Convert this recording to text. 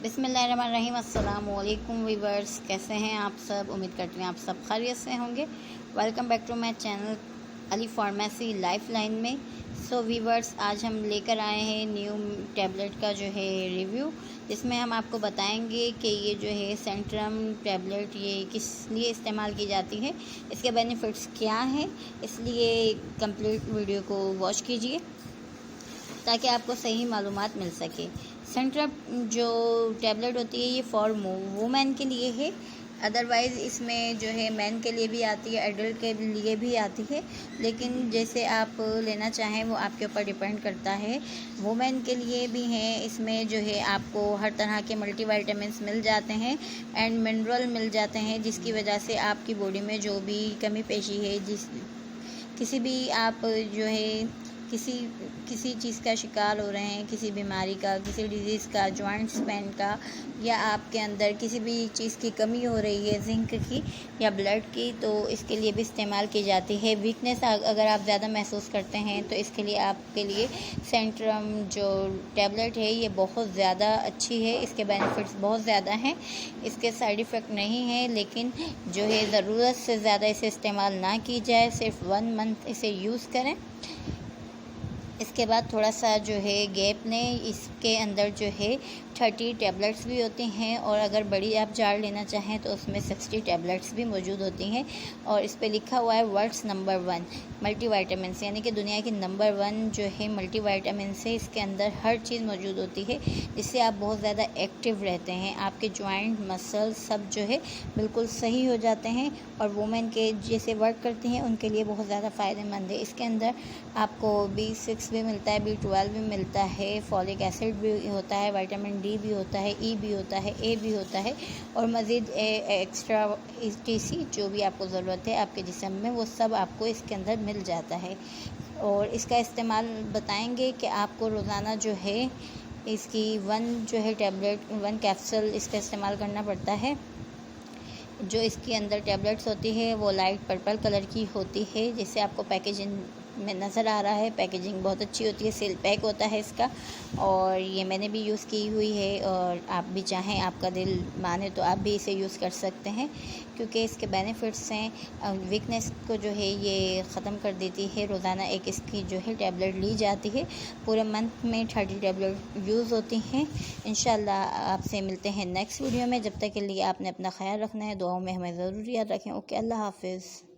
बिस्मिल्लाहिर्रहमानिर्रहीम। अस्सलाम वालेकुम वीवर्स, कैसे हैं आप सब? उम्मीद करती हूँ आप सब खैरियत से होंगे। Welcome back to my channel Ali pharmacy life line में। सो वीवर्स, आज हम लेकर आए हैं न्यू टैबलेट का जो है रिव्यू, जिसमें हम आपको बताएंगे कि ये जो है सेंट्रम टैबलेट ये किस लिए इस्तेमाल की जाती है, इसके बेनिफिट्स क्या हैं। इसलिए कंप्लीट वीडियो को वॉच कीजिए ताकि आपको सही मालूमात मिल सके। सेंट्रम जो टैबलेट होती है ये फॉर वुमेन के लिए है, अदरवाइज़ इसमें जो है मैन के लिए भी आती है, एडल्ट के लिए भी आती है, लेकिन जैसे आप लेना चाहें वो आपके ऊपर डिपेंड करता है। वुमेन के लिए भी हैं, इसमें जो है आपको हर तरह के मल्टीविटामिन्स मिल जाते हैं एंड मिनरल मिल जाते हैं, जिसकी वजह से आपकी बॉडी में जो भी कमी पेशी है, किसी भी आप जो है किसी चीज़ का शिकार हो रहे हैं, किसी बीमारी का, किसी डिजीज़ का, जॉइंट्स पेन का, या आपके अंदर किसी भी चीज़ की कमी हो रही है, जिंक की या ब्लड की, तो इसके लिए भी इस्तेमाल की जाती है। वीकनेस अगर आप ज़्यादा महसूस करते हैं तो इसके लिए आपके लिए सेंट्रम जो टैबलेट है ये बहुत ज़्यादा अच्छी है। इसके बेनिफिट्स बहुत ज़्यादा हैं, इसके साइड इफ़ेक्ट नहीं है, लेकिन जो है ज़रूरत से ज़्यादा इसे इस्तेमाल ना की जाए। सिर्फ 1 मंथ इसे यूज़ करें, इसके बाद थोड़ा सा जो है गैप लें। इसके अंदर जो है 30 टैबलेट्स भी होती हैं, और अगर बड़ी आप जार लेना चाहें तो उसमें 60 टैबलेट्स भी मौजूद होती हैं। और इस पे लिखा हुआ है वर्ल्ड्स नंबर 1 मल्टीविटामिन, यानी कि दुनिया की नंबर 1 जो है मल्टीविटामिन से इसके अंदर हर चीज़ मौजूद होती है, जिससे आप बहुत ज़्यादा एक्टिव रहते हैं। आपके जॉइंट मसल सब जो है बिल्कुल सही हो जाते हैं, और वुमेन के जैसे वर्क करती हैं उनके लिए बहुत ज़्यादा फ़ायदेमंद है। इसके अंदर आपको B6 भी मिलता है, B12 भी मिलता है, फॉलिक एसिड भी होता है, विटामिन डी भी होता है, ई भी होता है, ए भी होता है, और मज़ीद एक्स्ट्रा TC जो भी आपको ज़रूरत है आपके जिस्म में, वो सब आपको इसके अंदर मिल जाता है। और इसका इस्तेमाल बताएंगे कि आपको रोज़ाना जो है इसकी 1 जो है टैबलेट 1 कैप्सूल इसका इस्तेमाल करना पड़ता है। जो इसके अंदर टैबलेट्स होती है वो लाइट पर्पल कलर की होती है, जिससे आपको पैकेजिंग में नज़र आ रहा है। पैकेजिंग बहुत अच्छी होती है, सील पैक होता है इसका, और ये मैंने भी यूज़ की हुई है, और आप भी चाहें, आपका दिल माने तो आप भी इसे यूज़ कर सकते हैं, क्योंकि इसके बेनिफिट्स हैं। वीकनेस को जो है ये ख़त्म कर देती है। रोज़ाना एक इसकी जो है टैबलेट ली जाती है, पूरे मंथ में 30 टैबलेट यूज़ होती हैं। इंशाल्लाह आपसे मिलते हैं नेक्स्ट वीडियो में। जब तक के लिए आपने अपना ख्याल रखना है, दुआओं में हमें ज़रूर याद रखें। ओके, अल्लाह हाफिज़।